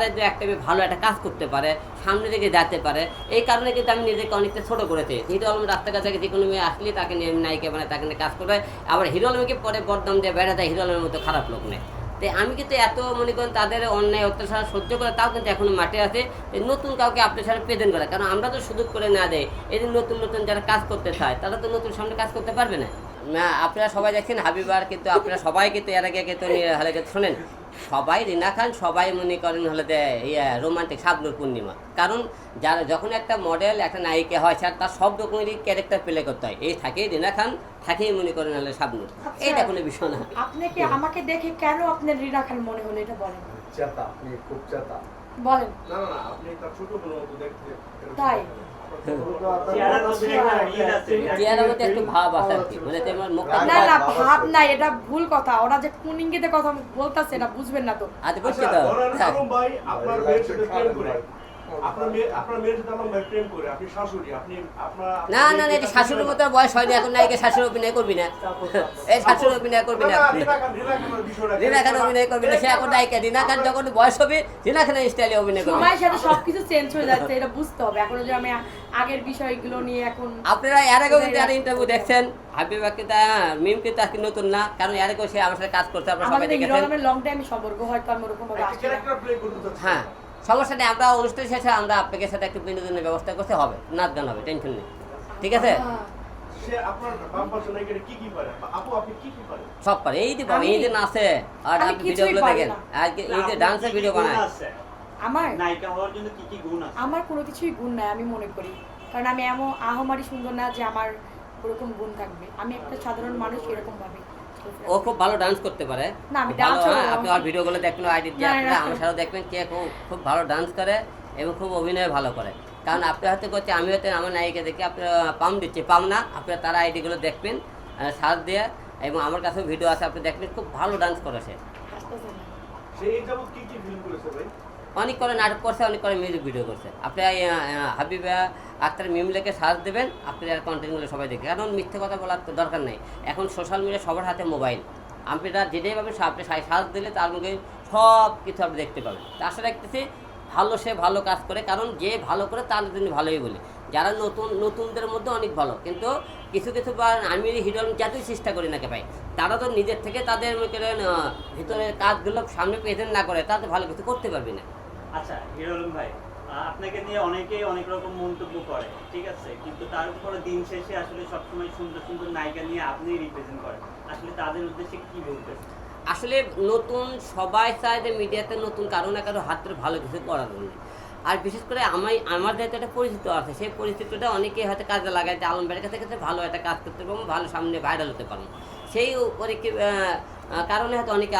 পারে যে একটা মেয়ে ভালো একটা কাজ করতে পারে, সামনে দিকে যেতে পারে। এই কারণে কিন্তু আমি নিজেকে অনেকটা ছোটো করেছি। হিরো আলম রাস্তাঘাট থেকে যে কোনো মেয়ে আসলে তাকে নিয়ে নায়িকা মানে তাকে নিয়ে কাজ করে, আবার হিরো আলমকে পরে বদনাম দিয়ে বেড়া দেয় হিরো আলমের মতো খারাপ লোক নেই। তো আমি কিন্তু এত মনে করেন তাদের অন্যায় অত্যাচার সহ্য করে তাও কিন্তু এখনো মাঠে আছে নতুন কাউকে আপনার সাথে প্রেজেন্ট করে, কারণ আমরা তো সুযোগ করে না দেয়। এই যে নতুন নতুন যারা কাজ করতে চায় তারা তো নতুন সামনে কাজ করতে পারবে না। না আপনারা সবাই দেখছেন হাবিবার, কিন্তু আপনারা সবাই কিন্তু এর আগে কিন্তু হলে শোনেন সবাই রিনা খান সবাই মনে করেন হলে যে রোমান্টিক শাবনূর পূর্ণিমা। কারণ যারা যখন একটা মডেল একটা নায়িকা হয় স্যার তার সব রকমেরই ক্যারেক্টার প্লে করতে হয়। এই থাকেই রিনা খান, থাকেই মনে করেন হলে শাবনূর। এইটা কোনো বিষয় না। আপনি কি আমাকে দেখে কেন আপনার রিনা খান মনে হলো এটা বলেন? চেতা, আপনি খুব চেতা। বলেন। না না আপনি তার ছোট বোনের মতো দেখতে। তাই চেহারার মধ্যে একটু ভাব আছে আর কি, মানে তোমার মুখটা না না ভাব নাই, এটা ভুল কথা। ওরা যে কোন ইঙ্গিতে কথা বলতাছে এটা বুঝবেন না তো। আজ বুঝছি তো আলম ভাই আপনার মেয়ের সাথে প্রেম করে, আপনার মেয়ের সাথে আলম ভাই প্রেম করে, আপনি শাশুড়ি, আপনি আপনার না না না, এটা শাশুড়ির মতো বয়স হয়নি এখন, নায়িকা শাশুড়ি অভিনয় করবি না। এই শাশুড়ি অভিনয় করবি না, রিনা খান অভিনয় করবি না। সে এখন নায়িকা, রিনা খান যখন বয়স হবে রিনা খানের স্টাইলে অভিনয় করবে। সময়ের সাথে সবকিছু চেঞ্জ হয়ে যাচ্ছে, এটা বুঝতে হবে। এখন যে আমি আগের বিষয়গুলো নিয়ে এখন আপনারা এর আগেও কিন্তু একটা ইন্টারভিউ দেখছেন হাবিবা, কিন্তু মিম কিন্তু আজকে নতুন না, কারণ এর আগেও সে আমার সাথে কাজ করতে আপনারা সবাই দেখেছেন। আমাদের লং টাইম সম্পর্ক হয়তো আমি ওরকম ভাবে আসছি না। ক্যারেক্টার প্লে করতে চাচ্ছেন। হ্যাঁ সমস্যা নেই, আমরা অনুষ্ঠান শেষে আমরা আপনাদের সাথে একটু বিনোদনের ব্যবস্থা করতে হবে, নাচ গান হবে, টেনশন নেই, ঠিক আছে? সে আপনার বাম পাশে নায়িকা কি কি পারে? আপু আপনি কি কি পারেন? সব পারে, এই যে এই যে নাচে আর আমি আপনি কিছুই ভিডিওগুলো পারি দেখেন, না। আর এই যে ডান্সের ভিডিও বানায়। আমার নায়িকা হওয়ার জন্য কি কি গুণ আছে? আমার কোনো কিছুই গুণ নাই আমি মনে করি, কারণ আমি এমন আহমারি সুন্দর না যে আমার ওরকম গুণ থাকবে। আমি একটা সাধারণ মানুষ, এরকম ভাবে। ও খুব ভালো ডান্স করতে পারে। না, আমি ভালো, dance হ্যাঁ, আপনি আর ভিডিওগুলো দেখবেন আইডি দিয়ে না, আপনারা না। আমার সাথে দেখবেন কে খুব ভালো ডান্স করে এবং খুব অভিনয় ভালো করে। কারণ আপনি হয়তো করছে, আমি হয়তো আমার নায়িকা দেখে আপনারা পাম দিচ্ছি, পাম না, আপনারা তারা আইডিগুলো দেখবেন সার্চ দিয়ে, এবং আমার কাছেও ভিডিও আছে, আপনি দেখবেন খুব ভালো ডান্স করে সে। সে এই যাবত কি কি ফিল্ম করেছে ভাই? অনেক করে নাটক করছে, অনেক করে মিউজিক ভিডিও করছে। আপনি হাবিবা আক্তার মিম লেখে সার্চ দেবেন, আপনি আর কন্টেন্টগুলো সবাই দেখে, কারণ মিথ্যে কথা বলার তো দরকার নেই। এখন সোশ্যাল মিডিয়া সবার হাতে মোবাইল, আপনারা যেটাই পাবেন আপনি সার্চ দিলে তার মধ্যে সব কিছু আপনি দেখতে পাবেন। তা আশা রাখতেছি ভালো, সে ভালো কাজ করে, কারণ যে ভালো করে তার জন্য ভালোই বলি। যারা নতুনদের মধ্যে অনেক ভালো, কিন্তু কিছু কিছু বা আমি হিরো যতই চেষ্টা করি না কে ভাই, তারা তো নিজের থেকে তাদের ভিতরের কাজগুলো সামনে প্রেজেন্ট না করে তারা তো ভালো কিছু করতে পারবে না। আচ্ছা হিরো আলম ভাই, আপনাকে নিয়ে অনেকেই অনেক রকম মন্তব্য করে, ঠিক আছে, কিন্তু তার উপরে দিন শেষে আসলে সবসময় সুন্দর সুন্দর নায়িকা নিয়ে আপনিই রিপ্রেজেন্ট করেন। আসলে তাদের উদ্দেশ্যে কি বলতেছেন? আসলে নতুন সবাই চায় যে মিডিয়াতে নতুন কারো না কারো হাত ধরে ভালো কিছু করার জন্য। আর বিশেষ করে আমার যেহেতু একটা পরিচিত আছে, সেই পরিচিতিটা অনেকে হয়তো কাজে লাগায় যে আলম ভাইয়ের কাছে ভালো একটা কাজ করতে পারবো, ভালো সামনে ভাইরাল হতে পারবো, সেই কারণে হয়তো অনেকে